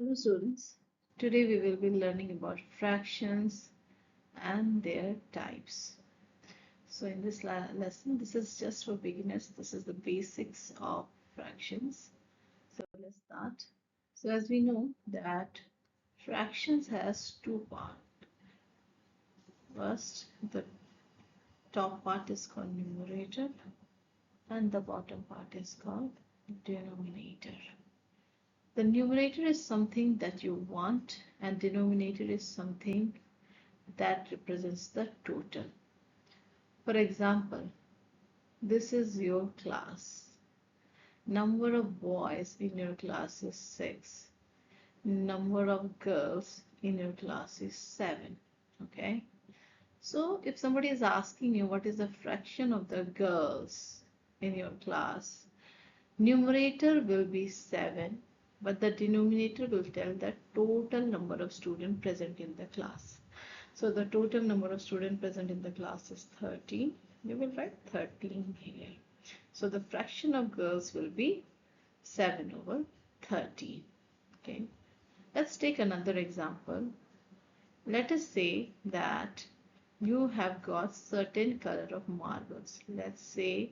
Hello students, today we will be learning about fractions and their types. So in this lesson, this is just for beginners. This is the basics of fractions. So let's start. So as we know that fractions has two parts. First, the top part is called numerator and the bottom part is called denominator. The numerator is something that you want and denominator is something that represents the total. For example, this is your class. Number of boys in your class is 6. Number of girls in your class is 7. Okay. So if somebody is asking you what is the fraction of the girls in your class, numerator will be 7, but the denominator will tell the total number of students present in the class. So the total number of students present in the class is 13. You will write 13 here. So the fraction of girls will be 7 over 13. Okay. Let's take another example. Let us say that you have got certain color of marbles. Let's say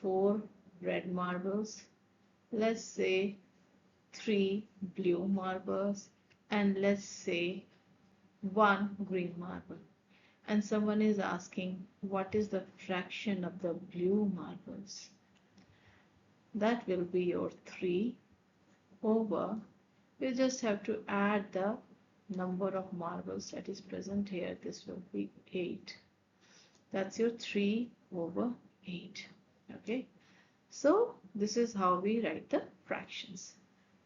4 red marbles. Let's say 3 blue marbles. And let's say 1 green marble. And someone is asking what is the fraction of the blue marbles. That will be your 3 over, you just have to add the number of marbles that is present here. This will be 8. That's your 3 over 8. Okay, so this is how we write the fractions.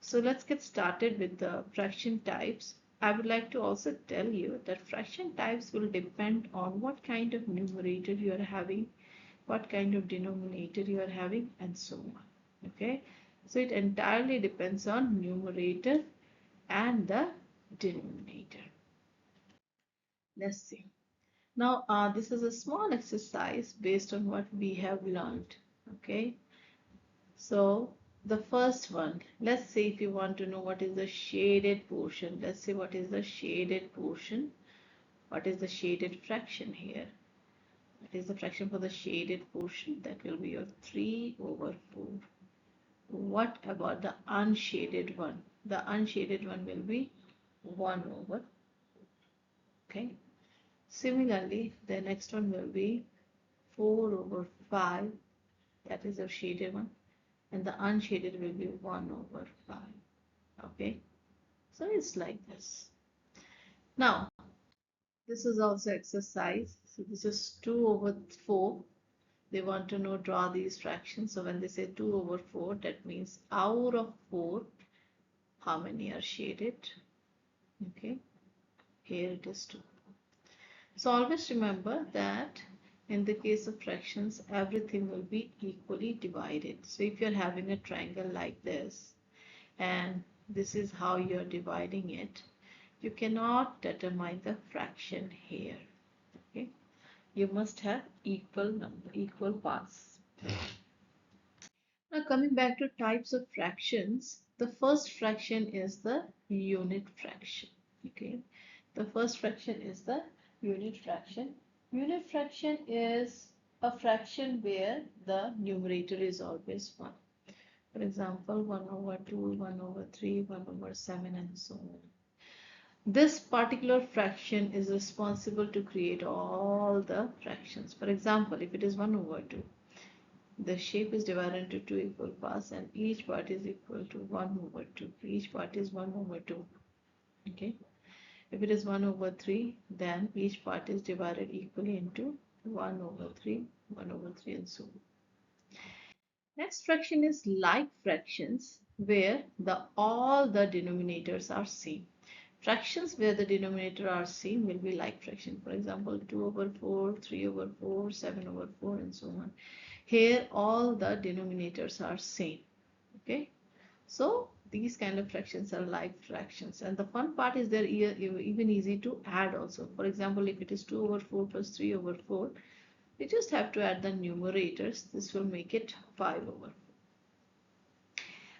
So let's get started with the fraction types. I would like to also tell you that fraction types will depend on what kind of numerator you are having, what kind of denominator you are having, and so on. Okay, so it entirely depends on numerator and the denominator. Let's see. Now, this is a small exercise based on what we have learned. Okay, so the first one, let's say if you want to know what is the shaded portion, let's say what is the shaded portion, what is the shaded fraction here? What is the fraction for the shaded portion? That will be your 3 over 4. What about the unshaded one? The unshaded one will be 1 over. Okay. Similarly, the next one will be 4 over 5. That is the shaded one. And the unshaded will be 1 over 5. Okay. So it's like this. Now, this is also exercise. So this is 2 over 4. They want to know, draw these fractions. So when they say 2 over 4, that means out of 4, how many are shaded? Okay, here it is 2. So always remember that in the case of fractions, everything will be equally divided. So if you're having a triangle like this, and this is how you're dividing it, you cannot determine the fraction here. Okay, you must have equal parts. Now coming back to types of fractions, the first fraction is the unit fraction. Okay, the first fraction is the unit fraction. Unit fraction is a fraction where the numerator is always 1. For example, 1 over 2, 1 over 3, 1 over 7, and so on. This particular fraction is responsible to create all the fractions. For example, if it is 1 over 2, the shape is divided into 2 equal parts and each part is equal to 1 over 2. Each part is 1 over 2. Okay. If it is 1 over 3, then each part is divided equally into 1 over 3, 1 over 3, and so on. Next fraction is like fractions where all the denominators are same. Fractions where the denominator are same will be like fraction. For example, 2 over 4, 3 over 4, 7 over 4, and so on. Here all the denominators are same. Okay, so these kind of fractions are like fractions, and the fun part is they're even easy to add also. For example, if it is 2 over 4 plus 3 over 4, we just have to add the numerators. This will make it 5 over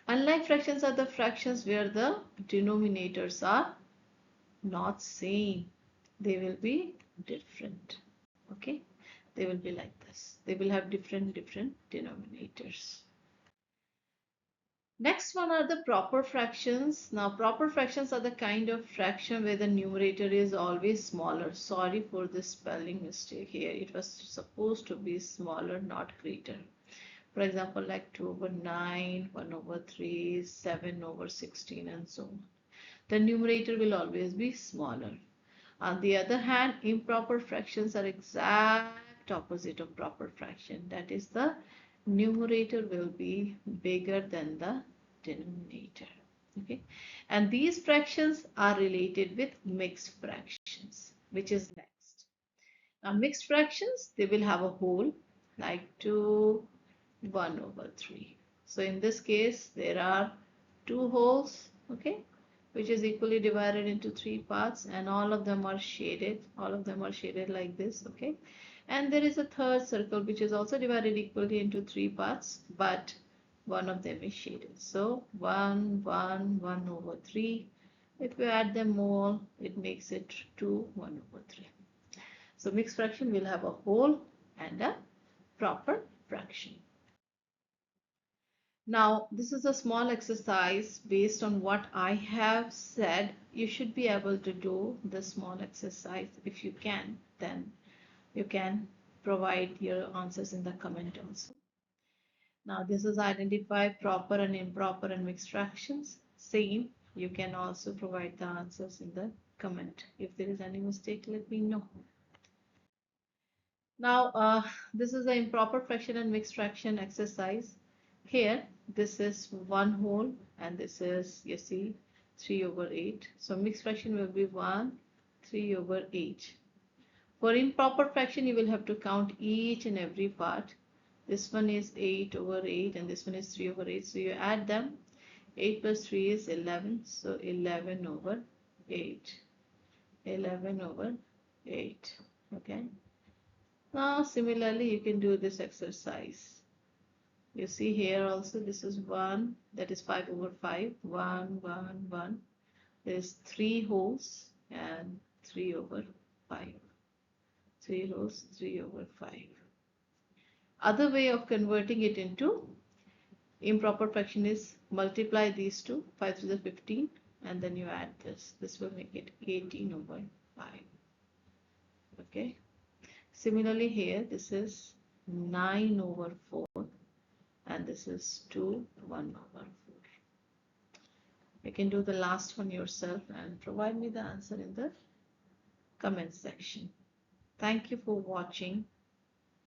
4. Unlike fractions are the fractions where the denominators are not same. They will be different. Okay, they will be like this. They will have different denominators. Next one are the proper fractions. Now proper fractions are the kind of fraction where the numerator is always smaller. Sorry for this spelling mistake here. It was supposed to be smaller, not greater. For example, like 2 over 9, 1 over 3, 7 over 16 and so on. The numerator will always be smaller. On the other hand, improper fractions are exact opposite of proper fraction. That is, the numerator will be bigger than the denominator. Okay, and these fractions are related with mixed fractions, which is next. Now mixed fractions, they will have a whole like 2, 1 over 3. So in this case, there are two wholes, okay, which is equally divided into three parts, and all of them are shaded. All of them are shaded like this, okay. And there is a third circle which is also divided equally into three parts, but one of them is shaded. So 1, 1, 1 over 3. If we add them all, it makes it 2, 1 over 3. So mixed fraction will have a whole and a proper fraction. Now, this is a small exercise based on what I have said. You should be able to do the small exercise. If you can, then you can provide your answers in the comment also. Now, this is identify proper and improper and mixed fractions. Same, you can also provide the answers in the comment. If there is any mistake, let me know. Now, this is the improper fraction and mixed fraction exercise. Here, this is one whole and this is, you see, 3 over 8. So mixed fraction will be 1, 3 over 8. For improper fraction, you will have to count each and every part. This one is 8 over 8 and this one is 3 over 8. So you add them. 8 plus 3 is 11. So 11 over 8. 11 over 8. Okay. Now, similarly, you can do this exercise. You see here also, this is 1, that is 5 over 5, 1, 1, 1. There is 3 wholes and 3 over 5. 3 wholes, 3 over 5. Other way of converting it into improper fraction is multiply these two, 5 to the 15, and then you add this. This will make it 18 over 5. Okay. Similarly here, this is 9 over 4 and this is 2, 1 over 4. You can do the last one yourself and provide me the answer in the comment section. Thank you for watching.